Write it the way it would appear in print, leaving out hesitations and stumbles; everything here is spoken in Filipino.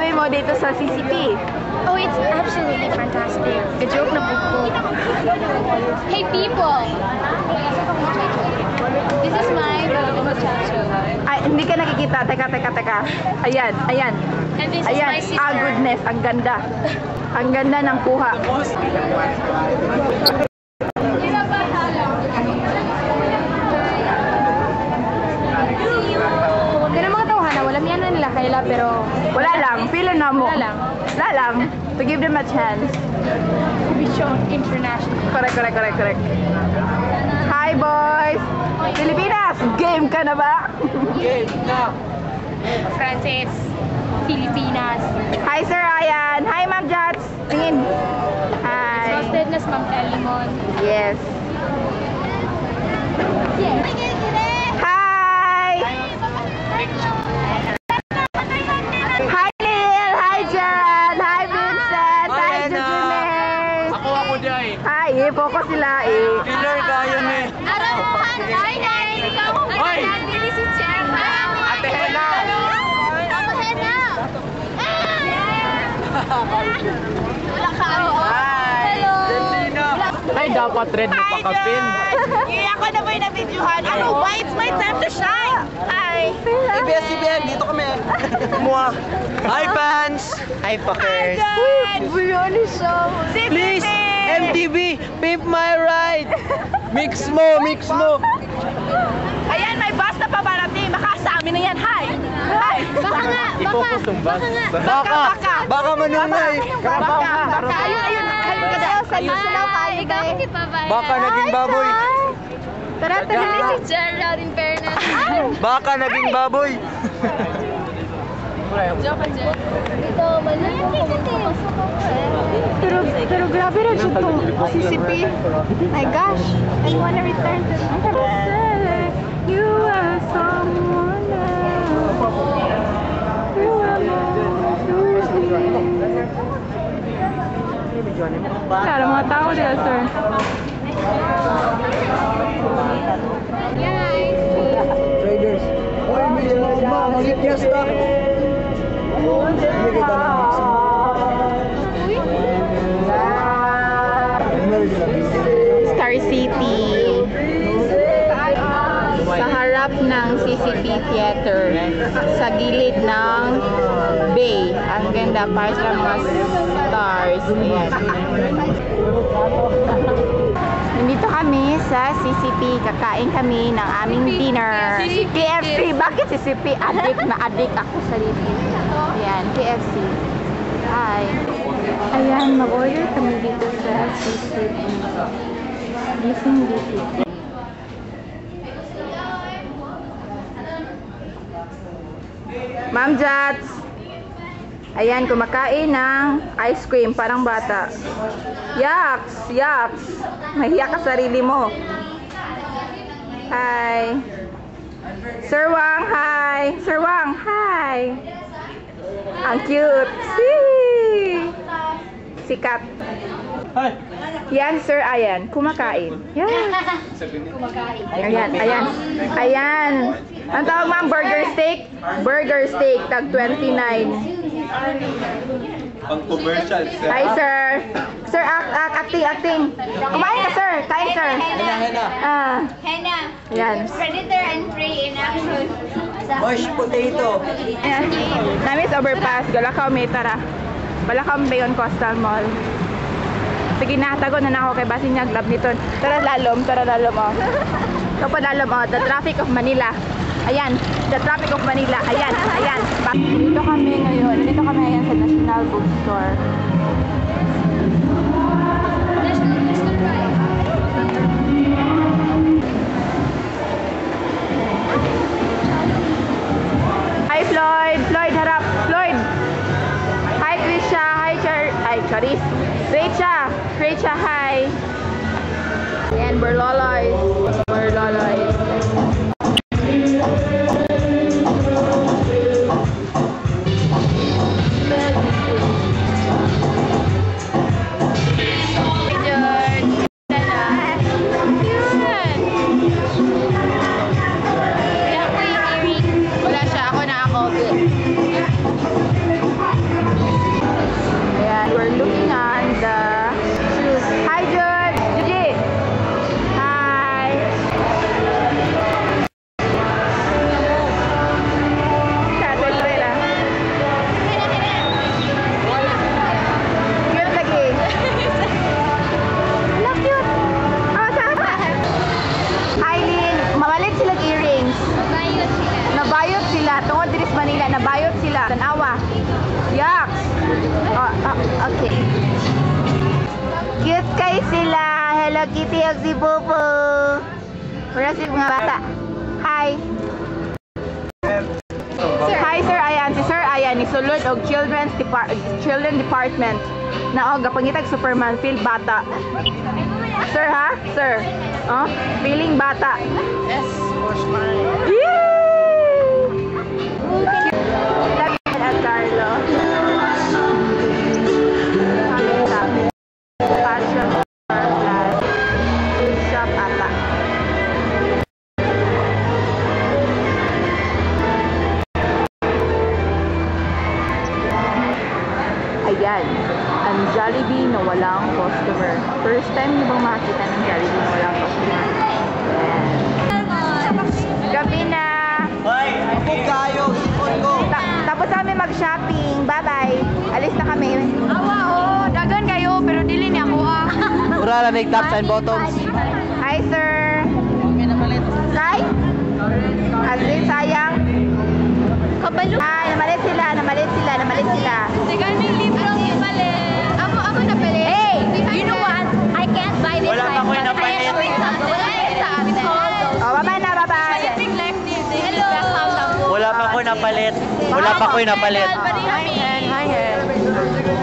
masasabi mo dito sa CCP? Oh, it's absolutely fantastic. Ka-joke na po. Hey people! This is my muchacho. Ay, hindi ka nakikita. Teka. Ayan. And this is Ayan. my sister. Ah, goodness. Ang ganda. Ang ganda ng kuha. Pero mga tawhana, walang yan na nila kaila, pero... Wala lang. Pila na mo. Wala lang. To give them a chance. We show international. Correct. Hi, boys! Pilipinas! Game ka na ba? Game na! Francis, Pilipinas. Hi, Sir Ryan! Hi, Ma'am Jats! Tingin! Hi! Trusted na si Ma'am Elimon. Yes! Yes. Hi! Hi, Neil! Hi, Jan! Hi, Vincent! Hi, Jujumel! Ako dyan eh. Hi! Focus sila eh. Killer ka yun eh. Hi, guys! Ikaw mo Hoy! Dili si Chen. Ate Hena! Ate Hena! Wala ka. Hello! Ay, dapat red mo pa kapin. Ako na ba yung na-videohan? Ano ba? It's my time to shine! Hi! ABS-CBN, dito kami. Mua. Hi fans! Hi fuckers! Brianna siya! Please, MTV, pimp my ride! Mix mo! Ayan, may bus na pabarating. Baka sa amin na yan. Hi! Baka nga! Baka manunay! Baka. Ayun ka daw. Ayun sa daw. Ikaw hindi pa ba? Baka naging baboy! Tara. Si Gerald in fairness. Baka naging baboy! Ito, Pero grabe rin siya to. CCP. My gosh. I wanna return to you are someone else. You are Cara, mga tao dito, sir. Traders. Oy, mag-fiesta. Star City. Sa harap ng CCP Theater. Sa gilid ng bay. Ang ganda para sa mga stars. Ayan. Nandito kami sa CCP. Kakain kami ng aming dinner. KFC. Bakit CCP? Addict ako sa dito. Ayan, KFC. Hi. Ayan, mag-order kami dito sa CCP. Gising dito. Ma'am Jats! Ayan, kumakain ng ice cream, parang bata. Yaks! Mahiya ka sarili mo. Hi! Sir Wang, hi! Sir Wang, hi! Ang cute! Sikat. Hi! Yan, Sir Ayan, kumakain. Yan. Ayan. Ang tawag ma'am, burger steak? Burger steak, tag 29. Pang-commercial, sir. Hi, sir. Sir, acting. Kumain ka, sir. Kain, sir. Hena. Hena. Yan. Predator and prey in action. Mashed potato. Ayan. Namis overpass. Galakaw, may tara. Balakaw, Bayon Coastal Mall. Sige na, tago na ako kay Basin niya glove nito. Tara lalom, oh. Kapag lalom, oh. The traffic of Manila. Ayan, the traffic of Manila. Ayan. Dito kami ngayon sa National Bookstore. Hi, Floyd. Floyd, harap. Floyd. Hi, Trisha. Hi, Charis. Rachel, hi. Ayan, Berloloy. Wala siya, ako na ako. Okay. Cute kayo sila. Hello Kitty at si Bobo. Wala si mga bata. Hi. Hi Sir Ayan. Si Sir Ayan ni sulod og Children Department. Na og gapangitag Superman feel bata. Sir ha? Sir. Oh, feeling bata. Yes, was fine. At Carlo. Fashion class. Shop ata. Ayan. Ang Jollibee na walang customer. First time niyo bang makakita ng Jollibee na walang customer? Ayan. Gabi na. Hoy, ako kayo, ipon ko. Tapos kami mag-shopping. Bye-bye. Alis na kami. Awa, oh. Dagan kayo, pero dili niya ako ah. Ura lang may tops and bottoms. Hi, sir. Hi. Asli, sayang. Kabalo. Hi, namalit sila. Sigan may libro ang palit. Ako na palit. Hey, you know what? I can't buy this. Wala pa ko yung napalit. Oh, bye-bye na, bye-bye. Wala pa ko napalit. Wala pa ko napalit. Hi, Hen.